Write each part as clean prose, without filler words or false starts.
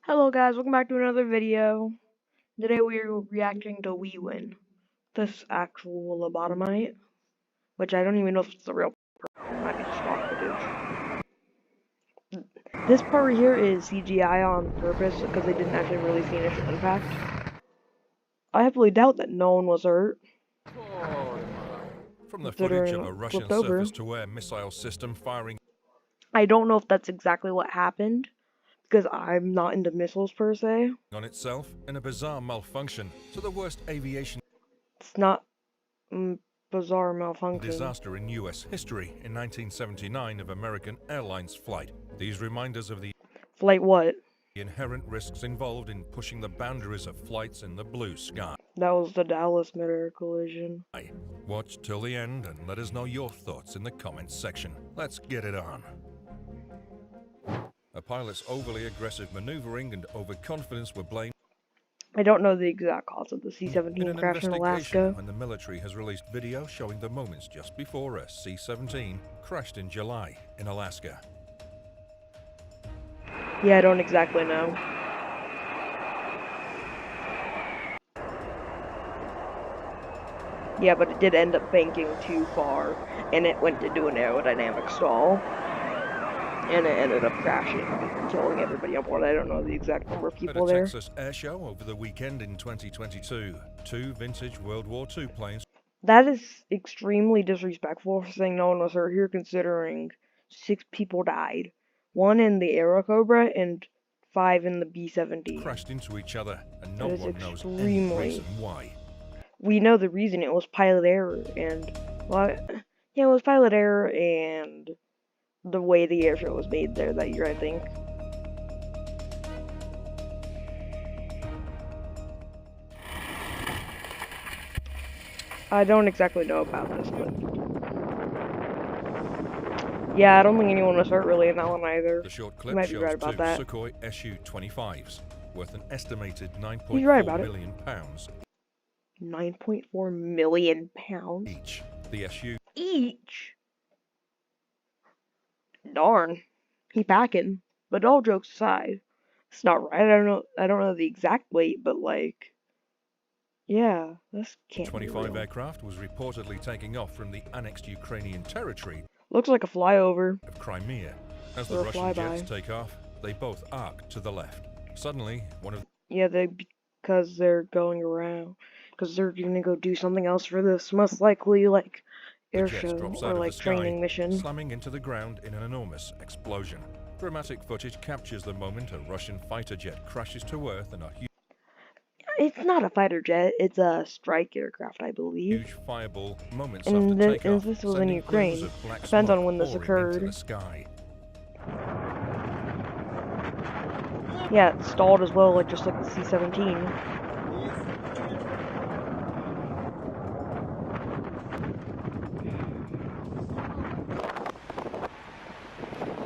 Hello guys, welcome back to another video. Today we are reacting to WeWin, this actual lobotomite, which I don't even know if it's the real person, it might be stock footage. This part right here is CGI on purpose because they didn't actually release the initial impact. I heavily doubt that no one was hurt, From the footage considering of a it Russian flipped over. surface-to-air missile system firing I don't know if that's exactly what happened, because I'm not into missiles per se. on itself in a bizarre malfunction to the worst aviation It's not bizarre malfunction. disaster in US history in 1979 of American Airlines flight. These reminders of the Flight what? inherent risks involved in pushing the boundaries of flights in the blue sky. That was the Dallas mid-air collision. Watch till the end and let us know your thoughts in the comments section. Let's get it on. A pilot's overly aggressive maneuvering and overconfidence were blamed I don't know the exact cause of the in C-17 an crash in investigation Alaska. when the military has released video showing the moments just before a C-17 crashed in July in Alaska. Yeah, I don't exactly know. Yeah, but it did end up banking too far, and it went to do an aerodynamic stall, and it ended up crashing and killing everybody on board. I don't know the exact number of people At a there. Texas air show over the weekend in 2022, two vintage World War II planes That is extremely disrespectful for saying no one was hurt here, considering 6 people died. 1 in the Aerocobra and 5 in the B-17. crashed into each other, and no That is one knows any extremely- reason why. We know the reason. It was pilot error, and well, yeah, it was pilot error and the way the air show was made there that year, I think. I don't exactly know about this, but yeah, I don't think anyone was hurt really in that one either. The short You clip might be shows right about two that. Sukhoi Su-25s worth an estimated He's right £9.4 about it. million 9.4 million pounds each. The Su each. Darn, he packing. But all jokes aside, it's not right. I don't know the exact weight, but like, yeah, this can't be 25 real. aircraft was reportedly taking off from the annexed Ukrainian territory Looks like a flyover. of Crimea. As Or the a Russian flyby. jets take off, they both arc to the left. Suddenly, one of Yeah, because they're going around. Because they're gonna go do something else for this, most likely like the air jets show drops or out of like the training sky, mission. slamming into the ground in an enormous explosion. Dramatic footage captures the moment a Russian fighter jet crashes to Earth and a It's not a fighter jet. It's a strike aircraft, I believe. huge fireball moments And after takeoff, this was in sending Ukraine. plumes of black Depends on smoke when this pouring into occurred. the sky. Yeah, it stalled as well, like just like the C-17.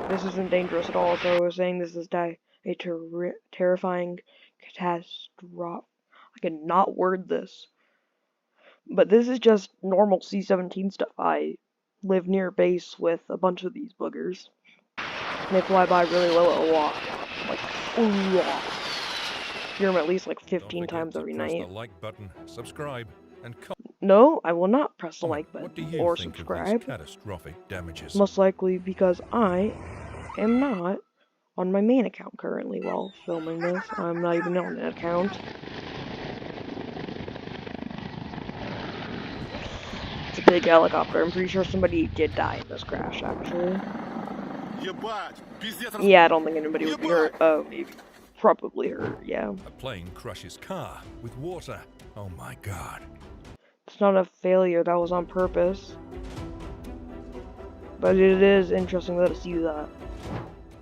This isn't dangerous at all, so I was saying this is a terrifying catastrophe. I cannot word this. But this is just normal C-17 stuff. I live near base with a bunch of these boogers. They fly by really low at a walk. Like, ooh, hear them at least like 15 Don't times forget every to press night. the like button, subscribe, and No, I will not press the comment. like What do button you or think of subscribe. these catastrophic damages? Most likely because I am not on my main account currently while filming this. I'm not even on that account. It's a big helicopter. I'm pretty sure somebody did die in this crash, actually. Yeah, I don't think anybody would be hurt. Oh, maybe. Probably hurt, yeah. A plane crushes car with water. Oh my god. It's not a failure, that was on purpose. But it is interesting to see the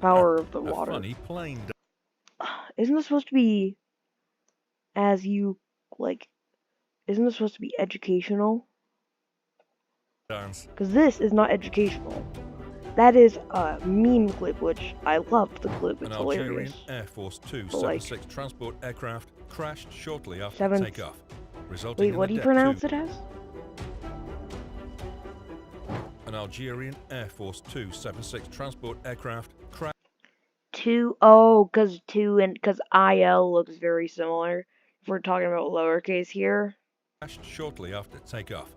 power of the water. A funny plane Isn't this supposed to be, isn't this supposed to be educational? dance. Because this is not educational. That is a meme clip, which I love the clip, An it's Algerian hilarious. Air Force But, like, 276 transport aircraft crashed shortly after Seven- takeoff, resulting Wait, in what the do you death pronounce of it as? an Algerian Air Force 276 transport aircraft crashed 2, oh, because 2 and because IL looks very similar. If we're talking about lowercase here. Crashed shortly after takeoff,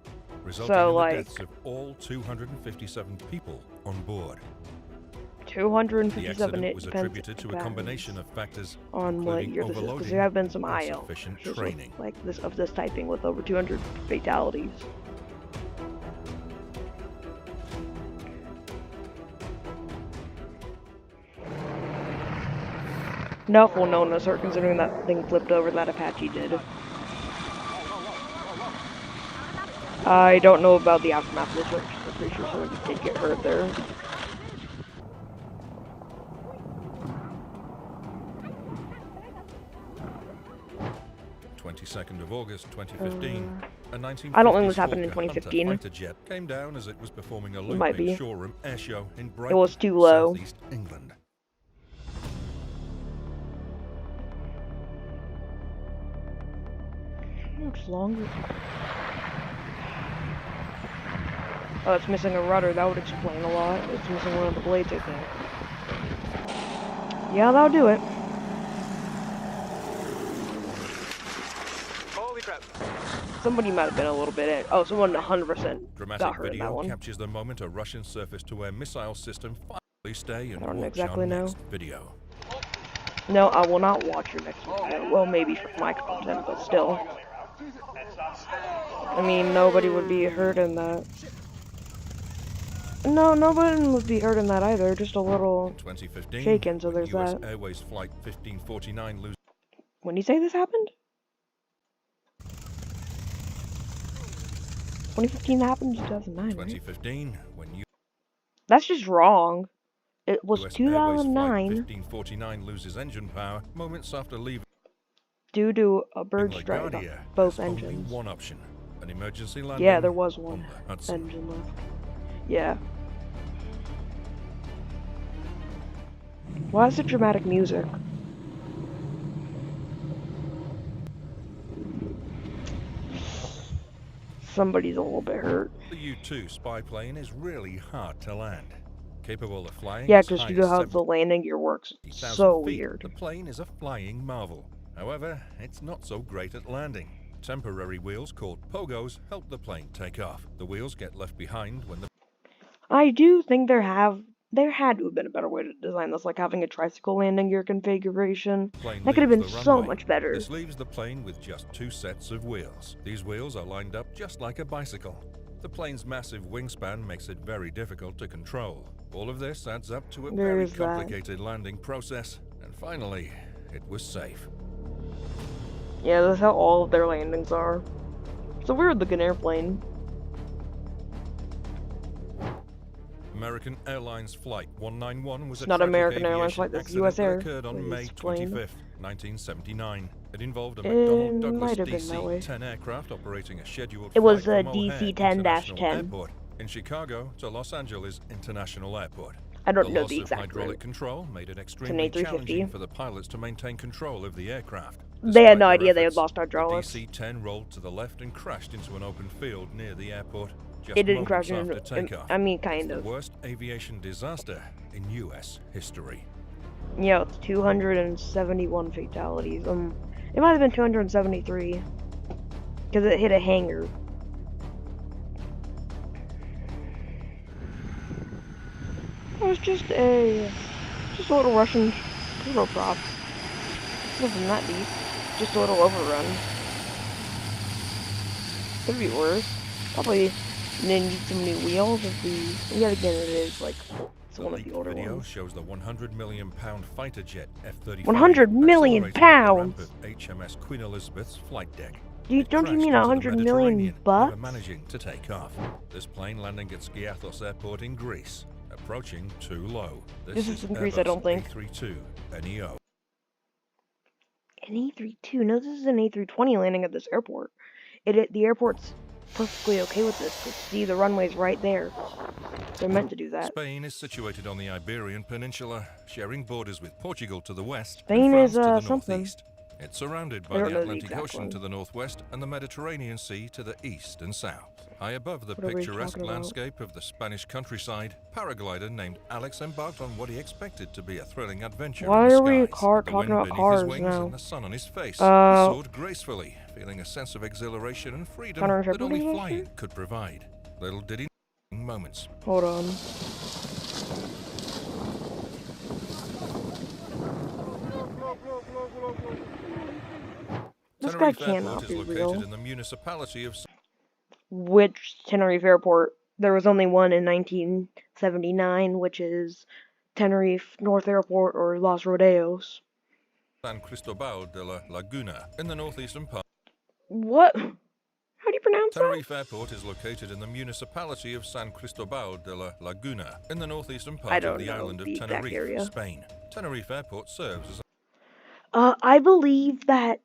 resulting So, in the like, deaths of all 257 people on board. The 257 accident was attributed to a combination of factors, on what including year this is, because overloading there have been some and IL insufficient crashes training. with, like this of this typing with over 200 fatalities. Enough will know us hurt considering that thing flipped over that Apache did. I don't know about the aftermath of this wreck, I'm pretty sure someone did get hurt there. 22nd of August 2015, a 1950s I don't think this happened in Hawker 2015. Hunter fighter jet came down as it was performing a It might looping be. showroom airshow in It Brighton, was too low. southeast England. How much longer? Oh, it's missing a rudder. That would explain a lot. It's missing one of the blades, I think. Yeah, that'll do it. Holy crap. Somebody might have been a little bit. Oh, someone 100% Dramatic got hurt in that video one. captures the moment a Russian surface-to-air missile system finally stay and I don't watch exactly our know. next video. No, I will not watch your next video. Well, maybe for my content, but still. I mean, nobody would be hurt in that. No, nobody would be hurt in that either. Just a little 2015, shaken, so when there's US that. Airways Flight 1549 loses When do you say this happened? 2015 happened in 2009, right? 2015, when That's just wrong. It was US Airways Flight 2009 1549 loses engine power moments after leaving due to a bird strike on LaGuardia. both There's only engines. one option, an emergency landing. Yeah, there was on one the Hudson. engine left. Yeah. Why is it dramatic music? Somebody's a little bit hurt. The U-2 spy plane is really hard to land. Capable of flying Yeah, as because high you know as how the landing gear works. 70,000 So feet. weird. The plane is a flying marvel. However, it's not so great at landing. Temporary wheels called pogos help the plane take off. The wheels get left behind when the I do think there had to have been a better way to design this, like having a tricycle landing gear configuration. plane That could have been leaves the so runway. much better. This leaves the plane with just 2 sets of wheels. These wheels are lined up just like a bicycle. The plane's massive wingspan makes it very difficult to control. All of this adds up to a very There's that. complicated landing process, and finally, it was safe. Yeah, that's how all of their landings are. It's a weird looking airplane. American Airlines Flight 191 was It's a not tragic American Airlines aviation flight, this is accident US that Air. occurred on May This plane. 25th, 1979. It involved a It McDonnell Douglas might have been that way. DC-10 aircraft operating a scheduled It was flight a from O'Hare DC-10-10. International Airport in Chicago to Los Angeles International Airport. I don't The know loss the of exact hydraulic route. control made it extremely A350. challenging for the pilots to maintain control of the aircraft. They had Despite no their idea they had efforts, lost hydraulics. The DC-10 rolled to the left and crashed into an open field near the airport. Just It didn't crash moments into. after takeoff. I mean, kind The of. worst aviation disaster in U.S. history. Yeah, it's 271 fatalities. It might have been 273 because it hit a hangar. It was just a little Russian turboprop. Nothing that deep. Just a little overrun. Could be worse. Probably need some new wheels. Yet again, it is like it's one of the older video ones. shows the 100 million pound fighter jet F-35 100 million accelerating at the ramp pounds? of HMS Queen Elizabeth's flight deck. Don't you It mean crashed 100 into the million Mediterranean, bucks? never managing to take off. This plane landing at Skiathos Airport in Greece, approaching too low. This is in Greece, I don't think. A32 NEO. An A32? No, this is an A320 landing at this airport. The airport's perfectly okay with this. See, the runway's right there. They're meant to do that. Spain is situated on the Iberian Peninsula, sharing borders with Portugal to the west Spain and France is, to the something. northeast. It's surrounded I by don't the know the Atlantic exact Ocean one. to the northwest and the Mediterranean Sea to the east and south. High above the What are we picturesque talking about? landscape of the Spanish countryside, paraglider named Alex embarked on what he expected to be a thrilling adventure Why in the are we skies. With the talking wind about beneath cars his wings now? and the sun on his face, he Uh, soared gracefully, feeling a sense of exhilaration and freedom Connor that only Shepherd flying edition? could provide. Little did he know moments. Hold on. This guy Tenerife Airport cannot is be located real. in the municipality of Which Tenerife Airport? There was only one in 1979, which is Tenerife North Airport or Los Rodeos. San Cristobal de la Laguna in the northeastern part. What? How do you pronounce that? Tenerife Airport is located in the municipality of San Cristobal de la Laguna in the northeastern part of the island of exact Tenerife, area. Spain. Tenerife Airport serves as I believe that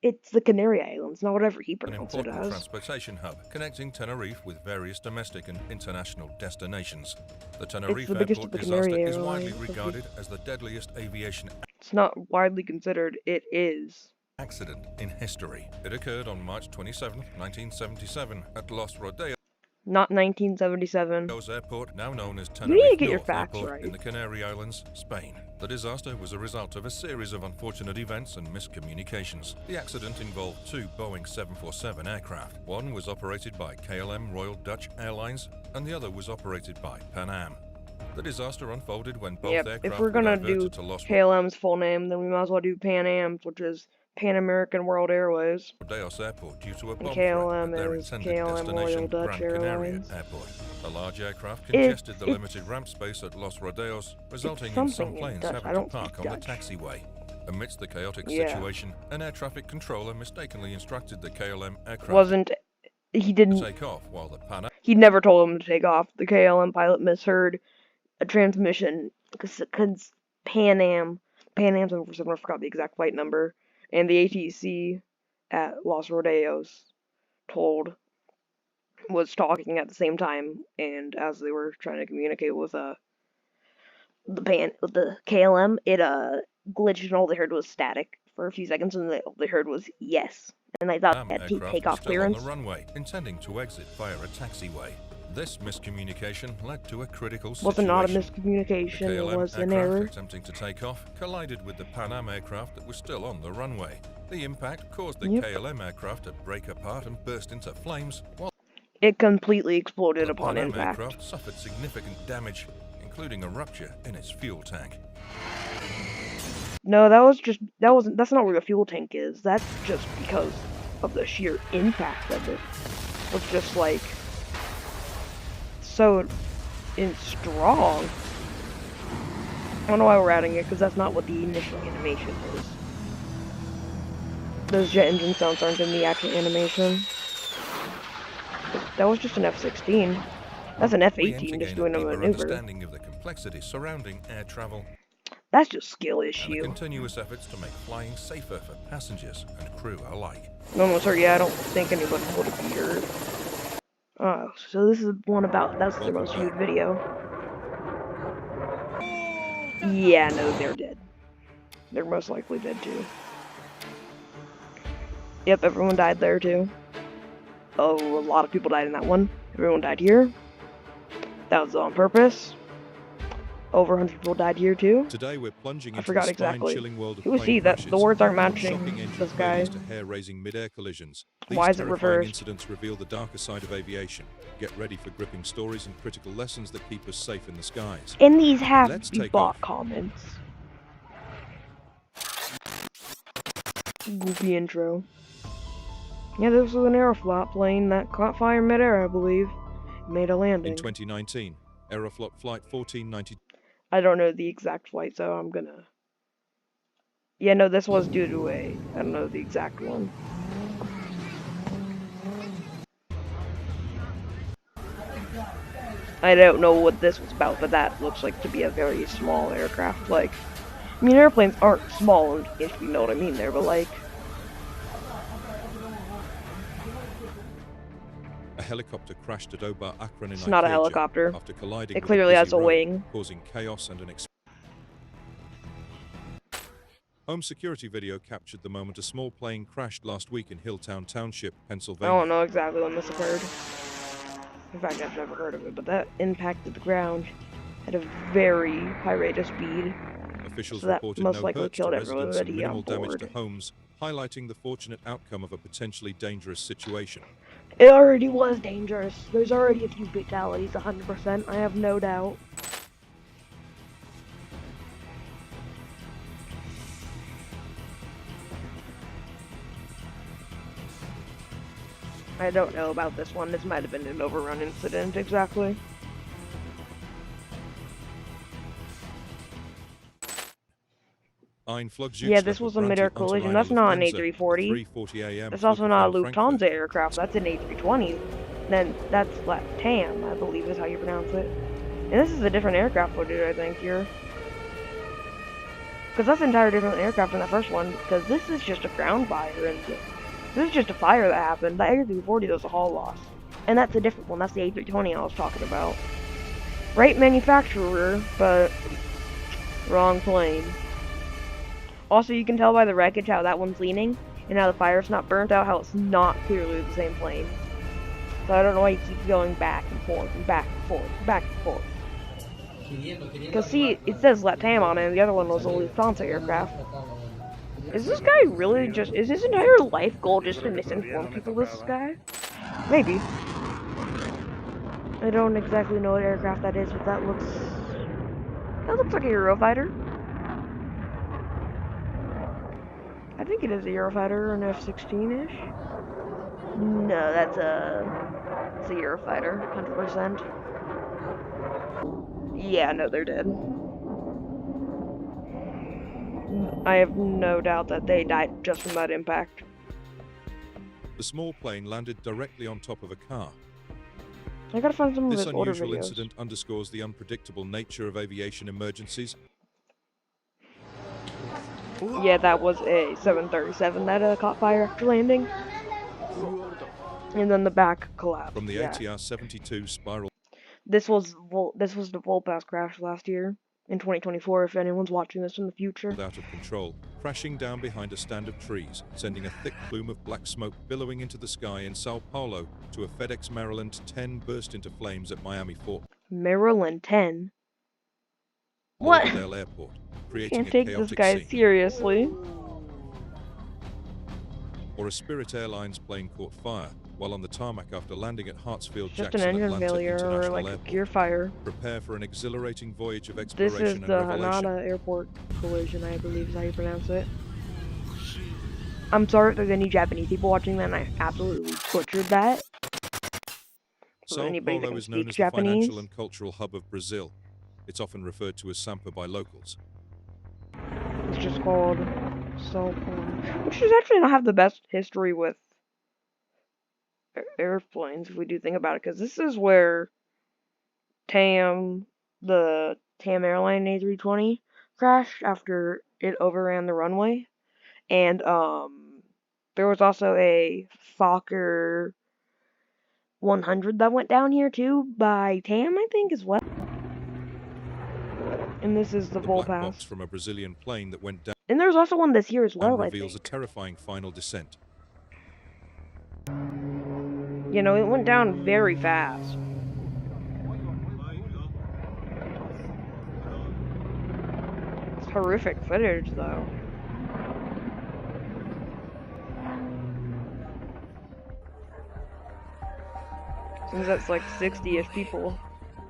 it's the Canary Islands, not whatever he an pronounced it important as. transportation hub, connecting Tenerife with various domestic and international destinations. The Tenerife the biggest of Airport the disaster Canary is widely Islands. regarded as the deadliest aviation It's not widely considered, it is. accident in history. It occurred on March 27, 1977, at Los Rodeos Not 1977. Airport, now known as need to Tenerife get your North facts Airport right. in the Canary Islands, Spain. The disaster was a result of a series of unfortunate events and miscommunications. The accident involved two Boeing 747 aircraft. One was operated by KLM Royal Dutch Airlines, and the other was operated by Pan Am. The disaster unfolded when both Yep, aircraft if we're were gonna diverted do to Los KLM's full name, then we might as well do Pan Am's, which is Pan American World Airways. Rodeos Airport due to a And bomb threat KLM at their is intended KLM destination, Royal Dutch Gran Canaria Airlines. Airport. The large aircraft It's- congested the limited ramp space at Los Rodeos, resulting in some something in planes Dutch. having I to don't park speak on the Dutch. taxiway. Amidst the chaotic Yeah. situation, an air traffic controller mistakenly instructed the KLM aircraft Wasn't he to didn't take off while the Pan Am he never told him to take off. The KLM pilot misheard a transmission because Pan Am's, for some reason I forgot the exact flight number, and the ATC at Los Rodeos was talking at the same time, and as they were trying to communicate with the KLM, it glitched and all they heard was static for a few seconds, and all they heard was yes, and I thought that aircraft was takeoff still on the clearance. runway, intending to exit via a taxiway. This miscommunication led to a critical Was situation. not a The miscommunication, it KLM was an aircraft error. attempting to take off collided with the Pan Am aircraft that was still on the runway. The impact caused the Yep. KLM aircraft to break apart and burst into flames, while It completely exploded the upon Pan Am impact. aircraft suffered significant damage, including a rupture in its fuel tank. No, that's not where the fuel tank is. That's just because of the sheer impact of it. It's just like so strong. I don't know why we're adding it, because that's not what the initial animation is. Those jet engine sounds aren't in the actual animation. That was just an F-16. That's an We aim F-18 to just gain a doing a deeper maneuver. understanding of the complexities surrounding air travel That's just skill and the issue. continuous efforts to make flying safer for passengers and crew alike. No, sir, yeah, I don't think anybody would be hurt. Oh, so this is one about, that's their most viewed video. Yeah, no, they're dead. They're most likely dead too. Yep, everyone died there too. Oh, a lot of people died in that one. Everyone died here. That was on purpose. Over 100 people died here too. Today we're plunging I into forgot the exactly. spine-chilling world of Who was plane he? The crashes. words aren't From matching shocking engine this guy. failures to hair-raising mid-air collisions. These Why is it terrifying reversed? incidents reveal the darker side of aviation. Get ready for gripping stories and critical lessons that keep us safe in the skies. And these have Let's to be take bot off. comments. Goofy intro. Yeah, this was an Aeroflot plane that caught fire midair, I believe. Made a landing. In 2019, Aeroflot Flight 1492 I don't know the exact flight, so I'm gonna... Yeah, no, this was due to I don't know the exact one. I don't know what this was about, but that looks like to be a very small aircraft. Like, I mean, airplanes aren't small, if you know what I mean there, but like... A helicopter crashed at Obar Akron in It's not a Ikeja helicopter. after colliding It with clearly busy has a road, wing. causing chaos and an Home security video captured the moment a small plane crashed last week in Hilltown Township, I Pennsylvania. don't know exactly when this occurred. In fact, I've never heard of it, but that impacted the ground at a very high rate of speed. Officials So that reported most no likely hurts to killed residents and everybody on minimal damage to board. homes, highlighting the fortunate outcome of a potentially dangerous situation. It already was dangerous. There's already a few fatalities, 100%. I have no doubt. I don't know about this one. This might have been an overrun incident, exactly. Yeah, this was a mid-air collision. That's not an A340. That's also not a Lufthansa aircraft. That's an A320. Then that's LATAM, I believe is how you pronounce it. And this is a different aircraft footage, I think, here. Because that's an entire different aircraft than that first one. Because this is just a ground fire, and this is just a fire that happened. That A340 was a hull loss. And that's a different one. That's the A320 I was talking about. Right manufacturer, but wrong plane. Also, you can tell by the wreckage how that one's leaning, and how the fire's not burnt out, how it's not clearly the same plane. So I don't know why you keep going back and forth, and back and forth, and back and forth. Because see, it says LATAM on it, and the other one was a Lufthansa aircraft. Is this guy really just, is his entire life goal just to misinform people, this guy? Maybe. I don't exactly know what aircraft that is, but that looks like a Eurofighter. I think it is a Eurofighter or an F-16-ish. No, it's a Eurofighter, 100%. Yeah, no, they're dead. I have no doubt that they died just from that impact. The small plane landed directly on top of a car. I gotta find some of This his older unusual videos. incident underscores the unpredictable nature of aviation emergencies. Yeah, that was a 737 that caught fire after landing. And then the back collapsed. From the Yeah. ATR-72 spiral. This was the Volpass crash last year in 2024. If anyone's watching this in the future. Out of control, crashing down behind a stand of trees, sending a thick plume of black smoke billowing into the sky in Sao Paulo to a FedEx Maryland 10 burst into flames at Miami Fort Maryland 10. What? Lauderdale Airport, creating Can't a take this chaotic guy scene. seriously. Or a Spirit Airlines plane caught fire while on the tarmac after landing at Hartsfield Just Jackson an engine Atlanta failure or International like a Airport. gear fire. Prepare for an exhilarating voyage of This exploration is and the revelation. Hanada Airport collision, I believe is how you pronounce it. I'm sorry if there's any Japanese people watching that, and I absolutely butchered that. Sao anybody that Paulo can is known speak as the financial Japanese. and cultural hub of Brazil. It's often referred to as Sampa by locals. It's just called Sao Paulo, which does actually not have the best history with airplanes if we do think about it, because this is where the TAM airline A320 crashed after it overran the runway, and there was also a Fokker 100 that went down here too by TAM, I think, as well. And this is the black box Volpass. from a Brazilian plane that went down And there's also one this year as well, I reveals a think. terrifying final descent. You know, it went down very fast. It's horrific footage, though. Since that's like 60-ish people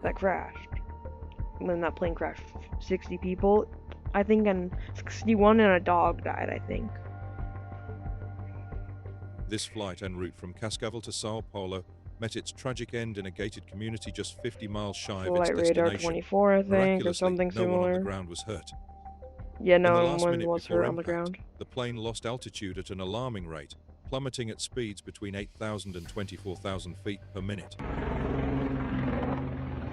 that crashed. When that plane crashed, 60 people, I think, and 61 and a dog died, I think. This flight en route from Cascavel to Sao Paulo met its tragic end in a gated community just 50 miles shy of its Flight Radar destination. 24, I think, or Miraculously, something no one on the similar. ground was hurt. Yeah, In the no last one minute was before hurt on the impact, ground. the plane lost altitude at an alarming rate, plummeting at speeds between 8,000 and 24,000 feet per minute.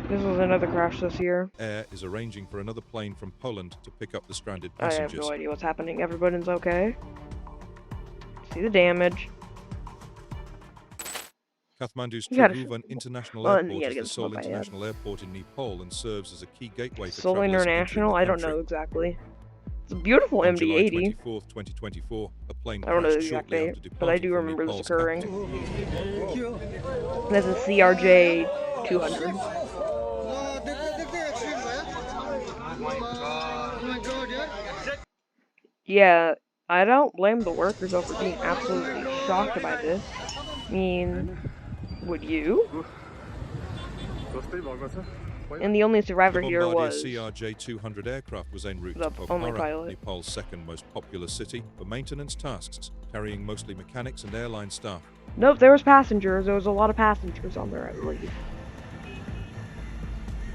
This was another crash this year. Air is arranging for another plane from Poland to pick up the stranded I have passengers. no idea what's happening. Everybody's okay. See the damage. Kathmandu's You gotta Tribhuvan International well, you Airport gotta is get the some sole of my head. international airport in Nepal and serves as a key gateway for Seoul travelers entering International? the I don't country. know exactly. It's a beautiful On July MD-80. 24th, 2024, a plane I don't know the crashed exact shortly date, after but I departing do from remember this Nepal's occurring. capital. And this is CRJ 200. Yeah, I don't blame the workers though for being absolutely shocked by this. I mean, would you? And the only The survivor here Bombardier was CRJ-200 aircraft was en route the to only Pokhara, pilot. Nepal's second most populous city, for maintenance tasks, carrying mostly mechanics and airline staff. Nope, there was passengers. There was a lot of passengers on there, I believe.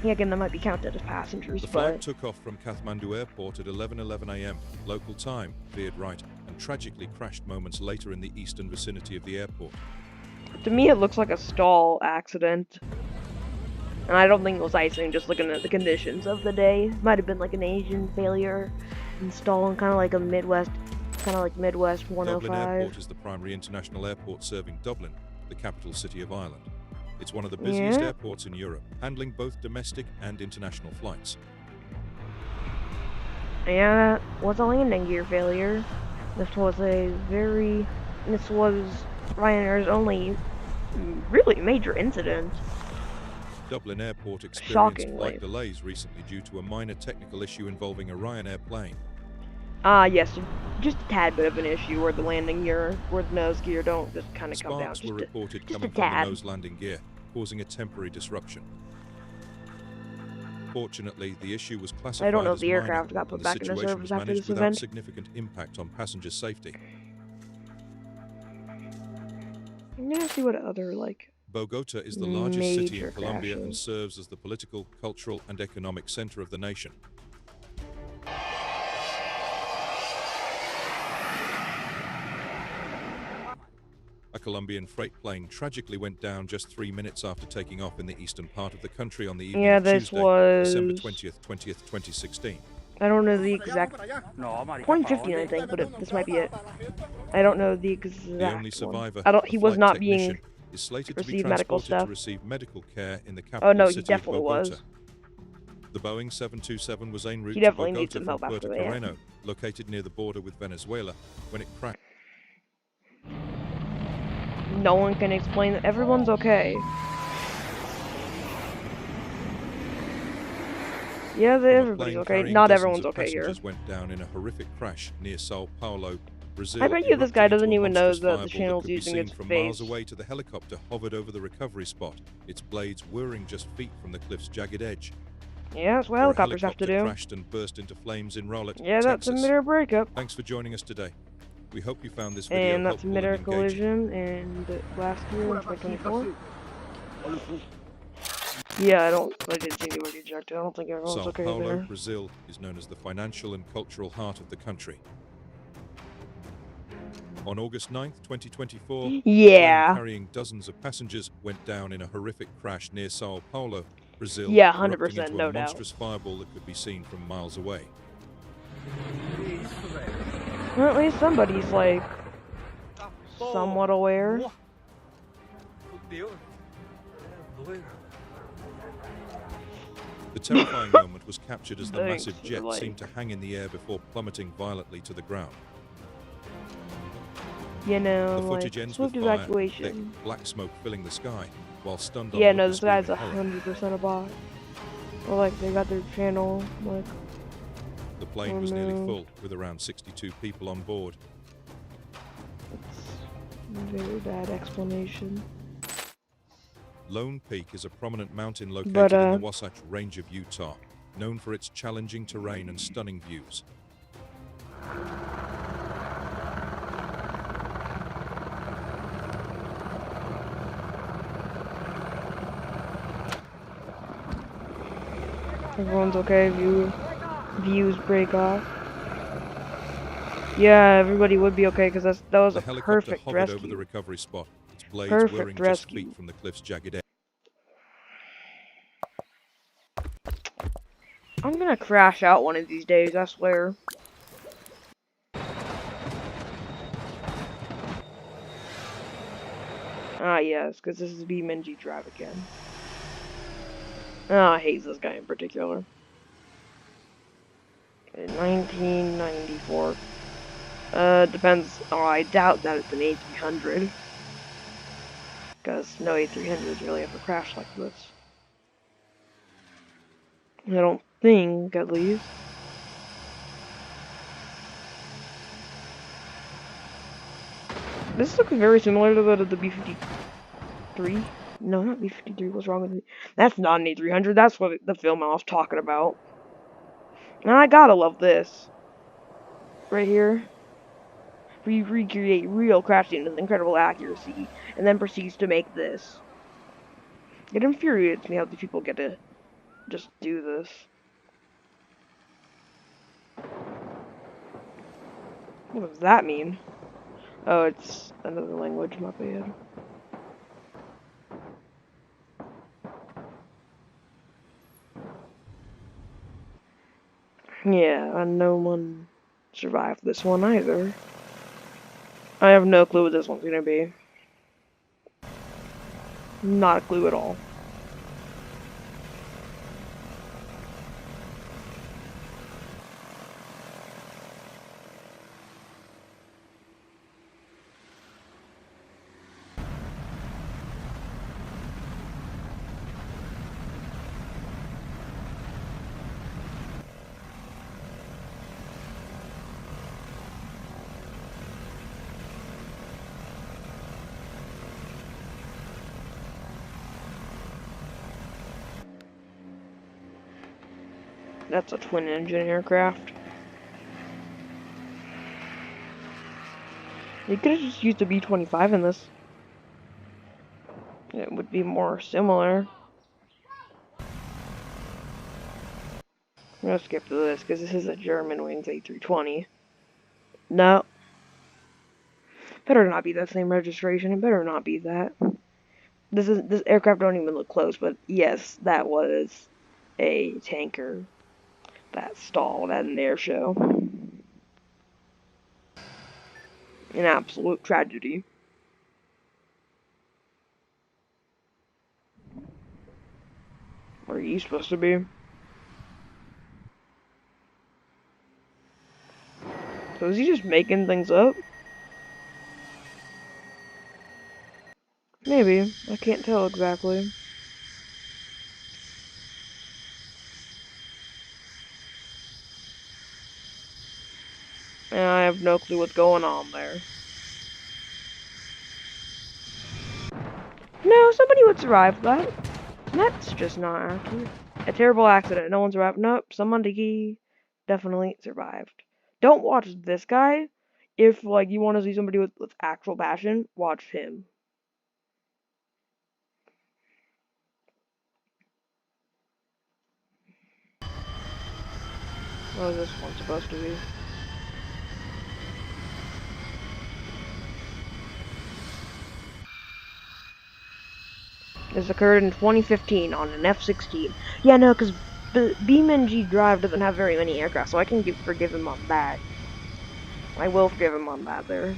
Yeah, again, that might be counted as passengers, The flight but took off from Kathmandu Airport at 11:11 a.m. local time, veered right, and tragically crashed moments later in the eastern vicinity of the airport. to me it looks like a stall accident. And I don't think it was icing, just looking at the conditions of the day. Might have been like an Asian failure installing kind of like Midwest 105. Dublin Airport is the primary international airport serving Dublin, the capital city of Ireland. It's one of the busiest Yeah. airports in Europe, handling both domestic and international flights. Yeah, it was a landing gear failure. This was Ryanair's only really major incident. Dublin Airport experienced Shockingly. flight delays recently due to a minor technical issue involving a Ryanair plane. Yes, just a tad bit of an issue where the nose gear don't just kind of come down. Sparks were reported just a coming from the tad. nose landing gear, causing a temporary disruption. Fortunately, the issue was classified I don't know if as the minor, aircraft got put and the back into situation service was after managed this without event. significant impact on passenger safety. I'm gonna see what other Bogota is the largest city major in Colombia and crashes. serves as the political, cultural, and economic center of the nation. A Colombian freight plane tragically went down just 3 minutes after taking off in the eastern part of the country on the evening Yeah, of this Tuesday, was December 20th, 2016. I don't know the exact 2015 I think, but this might be it. I don't know the exact The only one. survivor, I don't. a He was flight not technician, being. is slated to be receive medical transported to stuff. receive medical care in the capital Oh no, he city of definitely Bogota. was. The Boeing 727 was en route He to definitely needs Bogota some from help after Puerto that. Carreno, located near the border with Venezuela, when it crashed. No one can explain that everyone's okay. Yeah, From a everybody's plane okay. carrying Not dozens everyone's of okay here. passengers went down in a horrific crash near Sao Paulo, Brazil. I bet you this guy erupted doesn't into a even know monstrous that the fireball channel's could be using seen its from face. miles away to the helicopter hovered over the recovery spot, its blades whirring just feet from the cliff's jagged edge. Yeah, that's what Where a helicopters have to helicopter do. crashed and burst into flames in Rowlett, Yeah, that's a Texas. mid-air breakup. Thanks for joining us today. We hope you found this video And that's helpful mid-air and engaging. collision and last year in 2024. Yeah, I didn't see anybody ejected. I don't think everyone's Sao okay Paulo, there. Brazil is known as the financial and cultural heart of the country. On August 9th, 2024, a Yeah. plane carrying dozens of passengers went down in a horrific crash near Sao Paulo, Brazil, Yeah, erupting 100%, into no a doubt. monstrous fireball that could be seen from miles away. Or at least somebody's like somewhat aware. The terrifying moment was captured as the Thanks, massive jet like- seemed to hang in the air before plummeting violently to the ground. You know, The like footage ends with swift fire, thick, evacuation. black smoke filling the sky, while stunned Yeah, no, onlookers this guy's scream in horror. 100% a bot. Or like they got their channel like The plane was nearly no. full, with around 62 people on board. it's very bad explanation. Lone Peak is a prominent mountain located But, in the Wasatch Range of Utah, known for its challenging terrain and stunning views. Everyone's okay. Views break off. Yeah, everybody would be okay because that was The a helicopter perfect hovered over the rescue. recovery spot, its blades Perfect whirring just rescue. feet from the cliff's jagged edge. I'm gonna crash out one of these days, I swear. Ah, yes, because this is BeamNG Drive again. Ah, I hate this guy in particular. 1994. Depends. Oh, I doubt that it's an A300. Because no A300s really ever crash like this. I don't think, at least. This looks very similar to that of the B-53. No, not B-53. What's wrong with it? That's not an A300. That's what the film I was talking about. And I gotta love this. Right here. We recreate real crash scenes with incredible accuracy, and then proceeds to make this. It infuriates me how these people get to just do this. What does that mean? Oh, it's another language, my bad. Yeah, and no one survived this one either. I have no clue what this one's gonna be. Not a clue at all. That's a twin-engine aircraft. You could have just used a B-25 in this. It would be more similar. I'm gonna skip to this because this is a Germanwings A320. No. Better not be that same registration. It better not be that. This aircraft don't even look close, but yes, that was a tanker that stalled at an air show. An absolute tragedy. Where are you supposed to be? So is he just making things up? Maybe. I can't tell exactly. And I have no clue what's going on there. No, somebody would survive that. That's just not accurate. A terrible accident. No one survived. Nope, someone definitely survived. Don't watch this guy. If, like, you want to see somebody with actual passion, watch him. What is this one supposed to be? This occurred in 2015 on an F-16. Yeah, no, because BeamNG Drive doesn't have very many aircraft, so I can forgive him on that. I will forgive him on that there.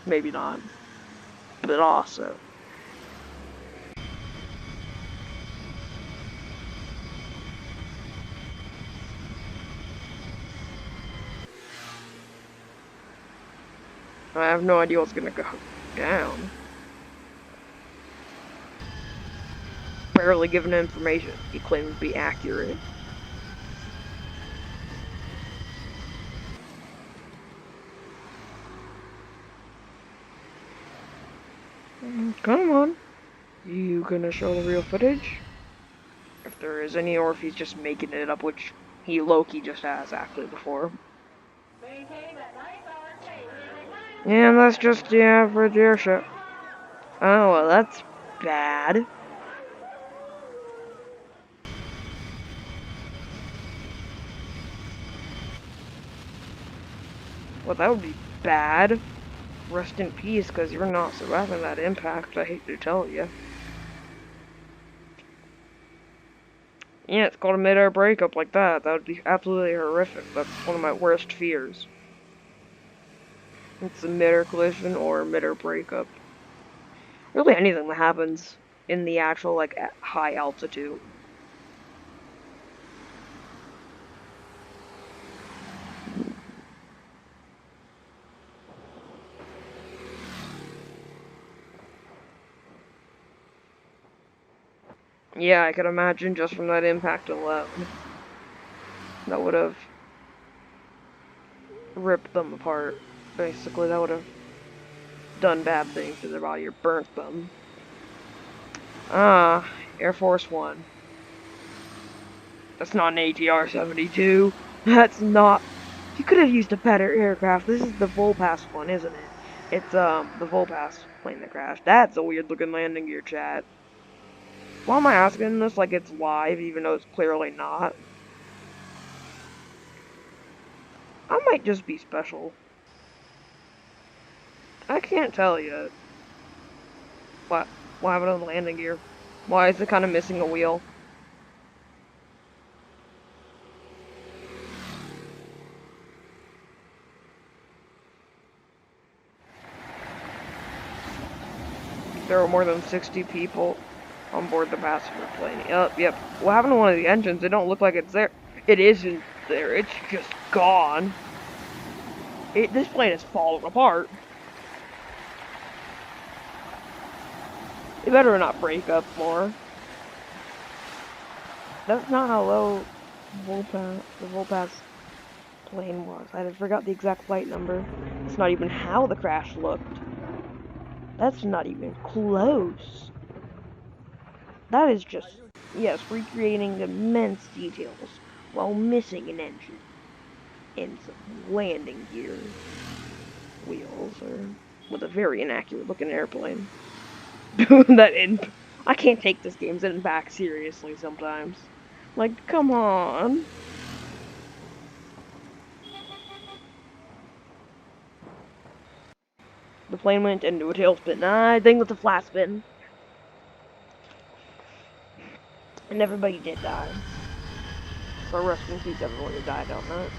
Maybe not. But also. I have no idea what's gonna go down. Barely given information he claimed to be accurate. Come on. You gonna show the real footage? If there is any, or if he's just making it up, which he low-key just has actually before. And that's just the average airship. Oh, well, that's bad. Well, that would be bad. Rest in peace, because you're not surviving that impact, I hate to tell you. Yeah, it's called a mid-air breakup like that. That would be absolutely horrific. That's one of my worst fears. It's a mid-air collision or a mid-air breakup. Really anything that happens in the actual, like, high altitude. Yeah, I could imagine just from that impact alone. That would have ripped them apart. Basically, that would have done bad things to their body or burnt them. Ah, Air Force One. That's not an ATR-72. That's not... You could have used a better aircraft. This is the Volpass one, isn't it? It's, the Volpass plane that crashed. That's a weird-looking landing gear, chat. Why am I asking this like it's live, even though it's clearly not? I might just be special. I can't tell yet. What happened to the landing gear? Why is it kind of missing a wheel? There were more than 60 people on board the passenger plane. Yep. What happened to one of the engines? It don't look like it's there. It isn't there. It's just gone. This plane is falling apart. It better not break up more. That's not how low the Volpass plane was. I forgot the exact flight number. It's not even how the crash looked. That's not even close. That is just, yes, recreating immense details while missing an engine and some landing gear wheels, or with a very inaccurate looking airplane. I can't take this game's in back seriously sometimes. Like, come on. The plane went into a tailspin. I think it's a flat spin. And everybody did die. So rest in peace everyone who died on that.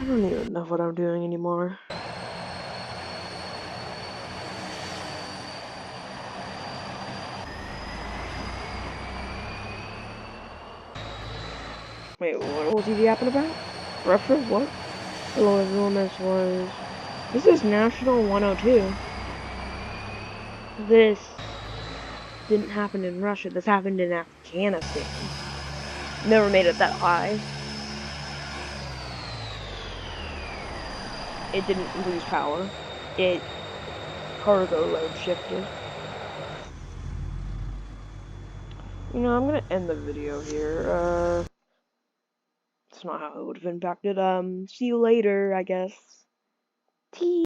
I don't even know what I'm doing anymore. Wait, what was he yapping about? Russia? What? Hello everyone, this is National 102. This didn't happen in Russia, this happened in Afghanistan. Never made it that high. It didn't lose power. It cargo load shifted. You know, I'm gonna end the video here. It's not how it would have impacted. See you later, I guess.